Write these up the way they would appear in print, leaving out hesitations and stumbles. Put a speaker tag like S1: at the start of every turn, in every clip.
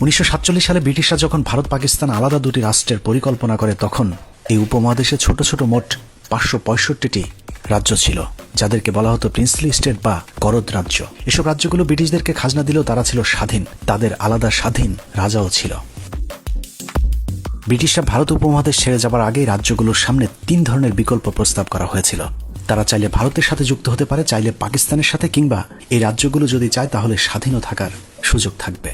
S1: 1947 সালে ব্রিটিশরা যখন ভারত পাকিস্তান আলাদা দুটি রাষ্ট্রের পরিকল্পনা করে তখন এই উপমহাদেশে ছোট ছোট মোট 565টি রাজ্য ছিল, যাদেরকে বলা হতো প্রিন্সলি স্টেট বা করদ রাজ্য। এসব রাজ্যগুলো ব্রিটিশদেরকে খাজনা দিলেও তারা ছিল স্বাধীন, তাদের আলাদা স্বাধীন রাজাও ছিল। ব্রিটিশরা ভারত উপমহাদেশ ছেড়ে যাবার আগেই রাজ্যগুলোর সামনে 3 ধরনের বিকল্প প্রস্তাব করা হয়েছিল। তারা চাইলে ভারতের সাথে যুক্ত হতে পারে, চাইলে পাকিস্তানের সাথে, কিংবা এই রাজ্যগুলো যদি চায় তাহলে স্বাধীনও থাকার সুযোগ থাকবে।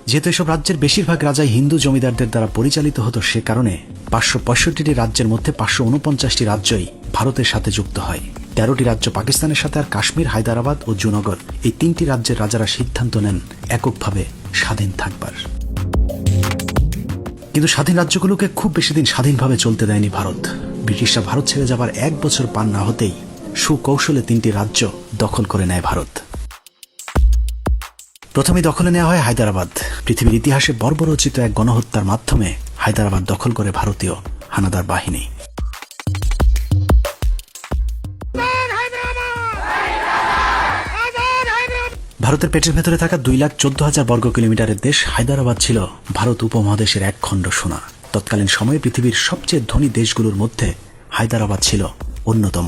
S1: যেহেতু এসব রাজ্যের বেশিরভাগ রাজাই হিন্দু জমিদারদের দ্বারা পরিচালিত হতো, সে কারণে 565টি রাজ্যের মধ্যে 549টি রাজ্যই ভারতের সাথে যুক্ত হয়। 13টি রাজ্য পাকিস্তানের সাথে, আর কাশ্মীর, হায়দ্রাবাদ ও জুনাগড় এই 3টি রাজ্যের রাজারা সিদ্ধান্ত নেন এককভাবে স্বাধীন থাকবার। কিন্তু স্বাধীন রাজ্যগুলোকে খুব বেশি দিন স্বাধীনভাবে চলতে দেয়নি ভারত। ব্রিটিশরা ভারত ছেড়ে যাবার 1 বছর পার না হতেই সুকৌশলে 3টি রাজ্য দখল করে নেয় ভারত। প্রথমে দখলে নেওয়া হয় হায়দ্রাবাদ। পৃথিবীর ইতিহাসে বর্বরোচিত এক গণহত্যার মাধ্যমে হায়দ্রাবাদ দখল করে ভারতীয় হানাদার বাহিনী। ভারতের পেটের ভেতরে থাকা 2,14,000 বর্গ কিলোমিটারের দেশ হায়দ্রাবাদ ছিল ভারত উপমহাদেশের এক খণ্ড সোনা। তৎকালীন সময়ে পৃথিবীর সবচেয়ে ধনী দেশগুলোর মধ্যে হায়দ্রাবাদ ছিল অন্যতম।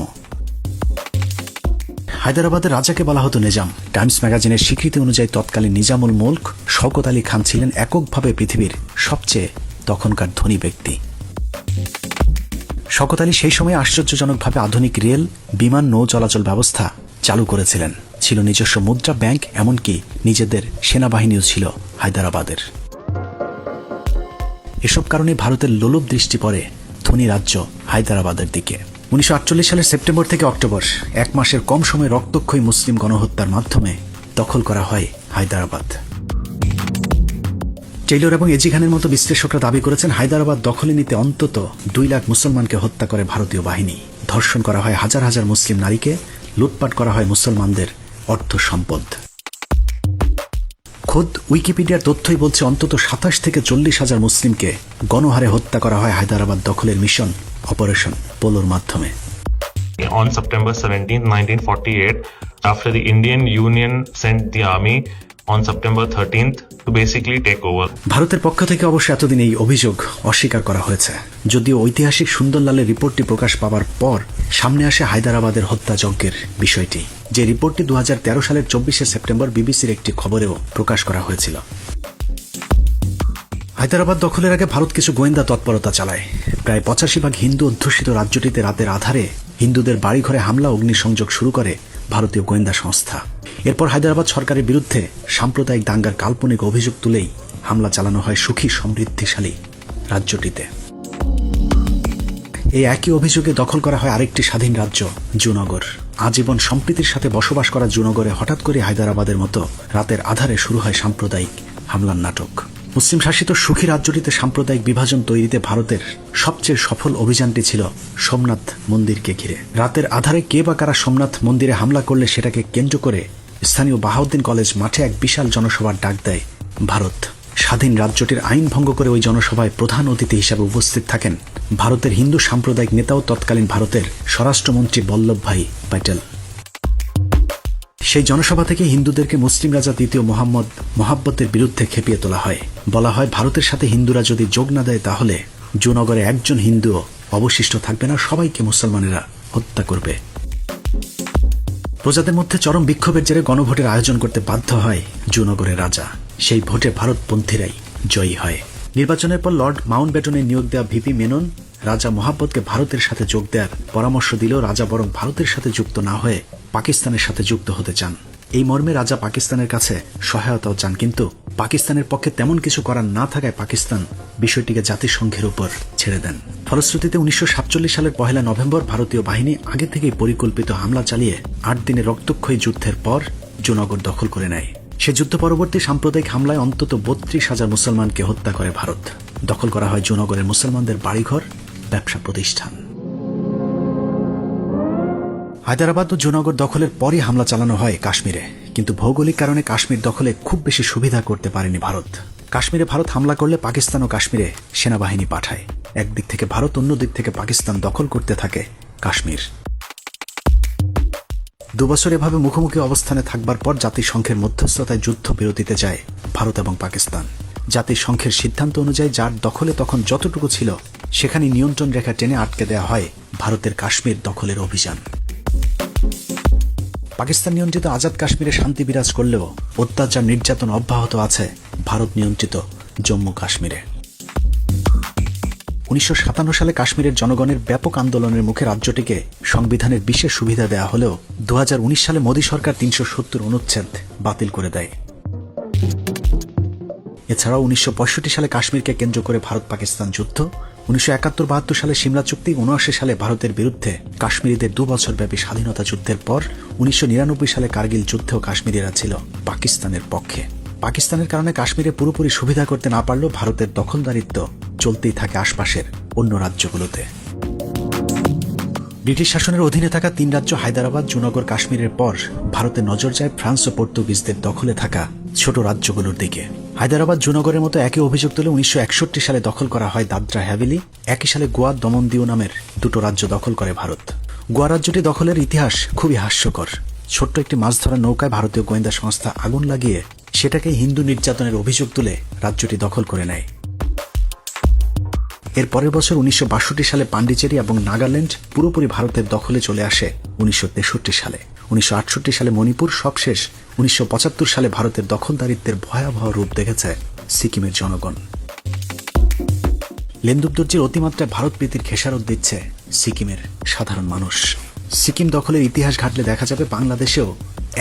S1: হায়দ্রাবাদের রাজাকে বলা হতো নিজাম। টাইমস ম্যাগাজিনের স্বীকৃতি অনুযায়ী তৎকালীন নিজামুল মুলক শওকত আলী খান ছিলেন এককভাবে পৃথিবীর সবচেয়ে তখনকার ধনী ব্যক্তি। শওকত আলী সেই সময় আশ্চর্যজনকভাবে আধুনিক রেল, বিমান, নৌ চলাচল ব্যবস্থা চালু করেছিলেন। ছিল নিজস্ব মুদ্রা ব্যাংক, এমনকি নিজেদের সেনাবাহিনীও ছিল হায়দ্রাবাদের। এসব কারণে ভারতের লোলুপ দৃষ্টি পড়ে ধনী রাজ্য হায়দ্রাবাদের দিকে। 1948 সালের সেপ্টেম্বর থেকে অক্টোবর, 1 মাসের কম সময়ে রক্তক্ষয়ী মুসলিম গণহত্যার মাধ্যমে দখল করা হয় হায়দ্রাবাদ। টেইলর এবং এজি খানের মতো বিশ্লেষকরা দাবি করেছেন হায়দ্রাবাদ দখলে নিতে অন্তত 2 লাখ মুসলমানকে হত্যা করে ভারতীয় বাহিনী। ধর্ষণ করা হয় হাজার হাজার মুসলিম নারীকে, লুটপাট করা হয় মুসলমানদের অর্থ সম্পদ। খোদ উইকিপিডিয়ার তথ্যই বলছে অন্তত 27 থেকে 40,000 মুসলিমকে গণহারে হত্যা করা হয় হায়দ্রাবাদ দখলের মিশন অপারেশন পোলোর মাধ্যমে।
S2: On September 17, 1948, after the Indian Union sent the army on September 13th to basically take over.
S1: ভারতের পক্ষ থেকে অবশ্য এতদিন এই অভিযোগ অস্বীকার করা হয়েছে, যদিও ঐতিহাসিক সুন্দরলালের রিপোর্টটি প্রকাশ পাওয়ার পর সামনে আসে হায়দ্রাবাদের হত্যাযজ্ঞের বিষয়টি। যে রিপোর্টটি 2013 সালের 24শে সেপ্টেম্বর বিবিসির একটি খবরেও প্রকাশ করা হয়েছিল। হায়দ্রাবাদ দখলের আগে ভারত কিছু গোয়েন্দা তৎপরতা চালায়। প্রায় 85 ভাগ হিন্দু অধ্যুষিত রাজ্যটিতে রাতের আধারে হিন্দুদের বাড়িঘরে হামলা, অগ্নিসংযোগ শুরু করে ভারতীয় গোয়েন্দা সংস্থা। এরপর হায়দ্রাবাদ সরকারের বিরুদ্ধে সাম্প্রদায়িক দাঙ্গার কাল্পনিক অভিযোগ তুলেই হামলা চালানো হয় সুখী সমৃদ্ধিশালী রাজ্যটিতে। এই একই অভিযোগে দখল করা হয় আরেকটি স্বাধীন রাজ্য জুনাগড়। আজীবন সম্প্রীতির সাথে বসবাস করা জুনাগড়ে হঠাৎ করে হায়দ্রাবাদের মতো রাতের আধারে শুরু হয় সাম্প্রদায়িক হামলার নাটক। মুসলিম শাসিত সুখী রাজ্যটিতে সাম্প্রদায়িক বিভাজন তৈরিতে ভারতের সবচেয়ে সফল অভিযানটি ছিল সোমনাথ মন্দিরকে ঘিরে। রাতের আধারে কে বা কারা সোমনাথ মন্দিরে হামলা করলে সেটাকে কেন্দ্র করে স্থানীয় বাহাউদ্দিন কলেজ মাঠে এক বিশাল জনসভার ডাক দেয় ভারত। স্বাধীন রাজ্যটির আইন ভঙ্গ করে ওই জনসভায় প্রধান অতিথি হিসাবে উপস্থিত থাকেন ভারতের হিন্দু সাম্প্রদায়িক নেতাও তৎকালীন ভারতের স্বরাষ্ট্রমন্ত্রী বল্লভভাই প্যাটেল। সেই জনসভা থেকে হিন্দুদেরকে মুসলিম রাজা দ্বিতীয় মোহাম্মদের বিরুদ্ধে খেপিয়ে তোলা হয়। বলা হয় ভারতের সাথে হিন্দুরা যদি যোগ না দেয় তাহলে জুনাগড়ে একজন হিন্দুও অবশিষ্ট থাকবে না, সবাইকে মুসলমানেরা হত্যা করবে। প্রজাদের মধ্যে চরম বিক্ষোভের জেরে গণভোটের আয়োজন করতে বাধ্য হয় জুনাগড়ের রাজা। সেই ভোটে ভারতপন্থীরাই জয়ী হয়। নির্বাচনের পর লর্ড মাউন্টব্যাটেনের নিয়োগ দেওয়া ভিপি মেনন রাজা মোহাম্মদকে ভারতের সাথে যোগ দেওয়ার পরামর্শ দিলেও রাজা বরং ভারতের সাথে যুক্ত না হয়ে পাকিস্তানের সাথে যুক্ত হতে চান। এই মর্মে রাজা পাকিস্তানের কাছে সহায়তাও চান, কিন্তু পাকিস্তানের পক্ষে তেমন কিছু করার না থাকায় পাকিস্তান বিষয়টিকে জাতিসংঘের উপর ছেড়ে দেন। ফলশ্রুতিতে 1947 সালের 1 নভেম্বর ভারতীয় বাহিনী আগে থেকেই পরিকল্পিত হামলা চালিয়ে 8 দিনের রক্তক্ষয়ী যুদ্ধের পর জুনাগড় দখল করে নেয়। সে যুদ্ধ পরবর্তী সাম্প্রদায়িক হামলায় অন্তত 32,000 মুসলমানকে হত্যা করে ভারত। দখল করা হয় জুনাগড়ের মুসলমানদের বাড়িঘর, ব্যবসা প্রতিষ্ঠান। হায়দ্রাবাদ ও জুনাগড় দখলের পরই হামলা চালানো হয় কাশ্মীরে, কিন্তু ভৌগোলিক কারণে কাশ্মীর দখলে খুব বেশি সুবিধা করতে পারেনি ভারত। কাশ্মীরে ভারত হামলা করলে পাকিস্তান ও কাশ্মীরে সেনাবাহিনী পাঠায়। একদিক থেকে ভারত, অন্য দিক থেকে পাকিস্তান দখল করতে থাকে কাশ্মীর। 2 বছর এভাবে মুখোমুখি অবস্থানে থাকবার পর জাতিসংঘের মধ্যস্থতায় যুদ্ধবিরতিতে যায় ভারত এবং পাকিস্তান। জাতিসংঘের সিদ্ধান্ত অনুযায়ী যার দখলে তখন যতটুকু ছিল সেখানে নিয়ন্ত্রণ রেখা টেনে আটকে দেওয়া হয় ভারতের কাশ্মীর দখলের অভিযান। পাকিস্তান নিয়ন্ত্রিত আজাদ কাশ্মীরে শান্তি বিরাজ করলেও অত্যাচার নির্যাতন অব্যাহত আছে ভারত নিয়ন্ত্রিত জম্মু কাশ্মীরে। 1957 সালে কাশ্মীরের জনগণের ব্যাপক আন্দোলনের মুখে রাজ্যটিকে সংবিধানের বিশেষ সুবিধা দেওয়া হলেও 2019 সালে মোদী সরকার 370 অনুচ্ছেদ বাতিল করে দেয়। এছাড়াও 1965 সালে কাশ্মীরকে কেন্দ্র করে ভারত পাকিস্তান যুদ্ধ, 1971-72 সালে সিমলা চুক্তি, 1979 সালে ভারতের বিরুদ্ধে কাশ্মীরিদের 2 বছর ব্যাপী স্বাধীনতা যুদ্ধের পর 1999 সালে কার্গিল যুদ্ধেও কাশ্মীরিরা ছিল পাকিস্তানের পক্ষে। পাকিস্তানের কারণে কাশ্মীরে পুরোপুরি সুবিধা করতে না পারলেও ভারতের দখলদারিত্ব চলতেই থাকে আশপাশের অন্য রাজ্যগুলোতে। ব্রিটিশ শাসনের অধীনে থাকা 3 রাজ্য হায়দ্রাবাদ, জুনাগড়, কাশ্মীরের পর ভারতের নজর যায় ফ্রান্স ও পর্তুগিজদের দখলে থাকা ছোট রাজ্যগুলোর দিকে। হায়দ্রাবাদ, জুনাগড়ের মতো একই অভিযোগ তুলে 1961 সালে দখল করা হয় দাদরা হ্যাভেলি। একই সালে গোয়া, দমন দিউ নামের 2টো রাজ্য দখল করে ভারত। গোয়া রাজ্যটি দখলের ইতিহাস খুবই হাস্যকর। ছোট্ট একটি মাছ ধরার নৌকায় ভারতীয় গোয়েন্দা সংস্থা আগুন লাগিয়ে সেটাকে হিন্দু নির্যাতনের অভিযোগ তুলে রাজ্যটি দখল করে নেয়। এর পরের বছর 1962 সালে পান্ডিচেরি এবং নাগাল্যান্ড পুরোপুরি ভারতের দখলে চলে আসে 1963 সালে। 1968 সালে মণিপুর, সবশেষ 1975 সালে ভারতের দখলদারিত্বের ভয়াবহ রূপ দেখেছে সিকিমের জনগণ। লেন্দুবদর্জির অতিমাত্রায় ভারত প্রীতির খেসারত দিচ্ছে সিকিমের সাধারণ মানুষ। সিকিম দখলের ইতিহাস ঘাটলে দেখা যাবে বাংলাদেশেও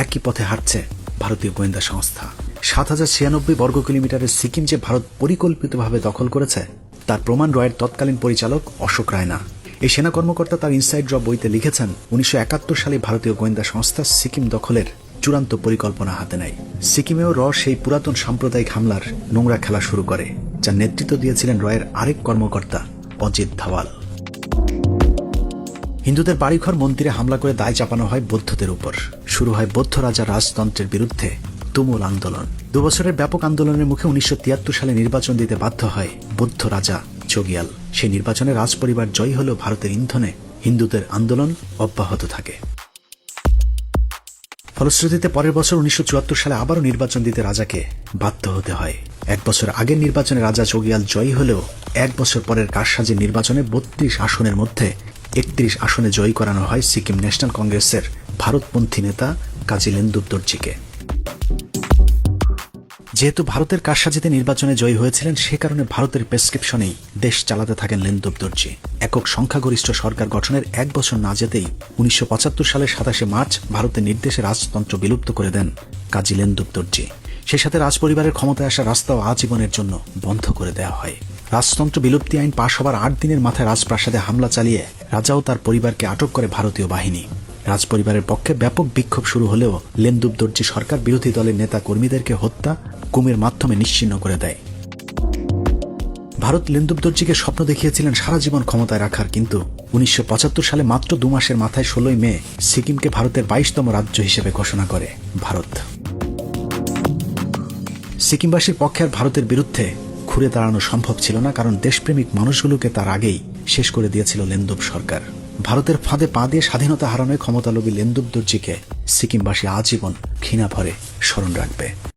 S1: একই পথে হাঁটছে ভারতীয় গোয়েন্দা সংস্থা। 7096 বর্গ কিলোমিটারের সিকিম যে ভারত পরিকল্পিতভাবে দখল করেছে তার প্রমাণ রয়ের তৎকালীন পরিচালক অশোক রায়না। এই সেনা কর্মকর্তা তার ইনসাইড ড্রপ বইতে লিখেছেন 1971 সালে ভারতীয় গোয়েন্দা সংস্থা সিকিম দখলের চূড়ান্ত পরিকল্পনা হাতে নেয়। সিকিমেও সেই পুরাতন সাম্প্রদায়িক হামলার নোংরা খেলা শুরু করে, যার নেতৃত্ব দিয়েছিলেন রয়ের আরেক কর্মকর্তা অজিত ধাওয়াল। হিন্দুদের বাড়িঘর, মন্দিরে হামলা করে দায় চাপানো হয় বৌদ্ধদের উপর। শুরু হয় বৌদ্ধ রাজা রাজতন্ত্রের বিরুদ্ধে তুমুল আন্দোলন। 2 বছরের ব্যাপক আন্দোলনের মুখে 1973 সালে নির্বাচন দিতে বাধ্য হয় বৌদ্ধ রাজা চোগিয়াল। সেই নির্বাচনে রাজপরিবার জয়ী হলেও ভারতের ইন্ধনে হিন্দুদের আন্দোলন অব্যাহত থাকে। ফলশ্রুতিতে পরের বছর 1974 সালে আবারও নির্বাচন দিতে রাজাকে বাধ্য হতে হয়। 1 বছর আগের নির্বাচনে রাজা চোগিয়াল জয়ী হলেও 1 বছর পরের কারসাজির নির্বাচনে 32 আসনের মধ্যে 31 আসনে জয়ী করানো হয় সিকিম ন্যাশনাল কংগ্রেসের ভারতপন্থী নেতা কাজী লেন্দুবদর্জিকে। যেহেতু ভারতের কারসাজিতে নির্বাচনে জয়ী হয়েছিলেন, সে কারণে ভারতের প্রেসক্রিপশনেই দেশ চালাতে থাকেন লেন্দুবদর্জি। একক সংখ্যাগরিষ্ঠ সরকার গঠনের 1 বছর না যেতেই 1975 সালের 27 মার্চ ভারতের নির্দেশে রাজতন্ত্র বিলুপ্ত করে দেন কাজী লেন্দুবদর্জি। সেই সাথে রাজপরিবারের ক্ষমতায় আসা রাস্তাও আজীবনের জন্য বন্ধ করে দেওয়া হয়। রাজতন্ত্র বিলুপ্তি আইন পাশ হবার 8 দিনের মাথায় রাজপ্রাসাদে হামলা চালিয়ে রাজাও তার পরিবারকে আটক করে ভারতীয় বাহিনী। রাজপরিবারের পক্ষে ব্যাপক বিক্ষোভ শুরু হলেও লেন্দুবদর্জি সরকার বিরোধী দলের নেতা কর্মীদেরকে হত্যা, গুমের মাধ্যমে নিশ্চিহ্ন করে দেয়। ভারত লেন্দুবদর্জিকে স্বপ্ন দেখিয়েছিলেন সারা জীবন ক্ষমতায় রাখার, কিন্তু 1975 সালে মাত্র 2 মাসের মাথায় 16 মে সিকিমকে ভারতের 22তম রাজ্য হিসেবে ঘোষণা করে ভারত। সিকিমবাসীর পক্ষে আর ভারতের বিরুদ্ধে ঘুরে দাঁড়ানো সম্ভব ছিল না, কারণ দেশপ্রেমিক মানুষগুলোকে তার আগেই শেষ করে দিয়েছিল লেন্দুব সরকার। ভারতের ফাঁদে পা দিয়ে স্বাধীনতা হারানোয় ক্ষমতালোভী লেন্দুবদর্জিকে সিকিমবাসী আজীবন ঘৃণা ভরে স্মরণ রাখবে।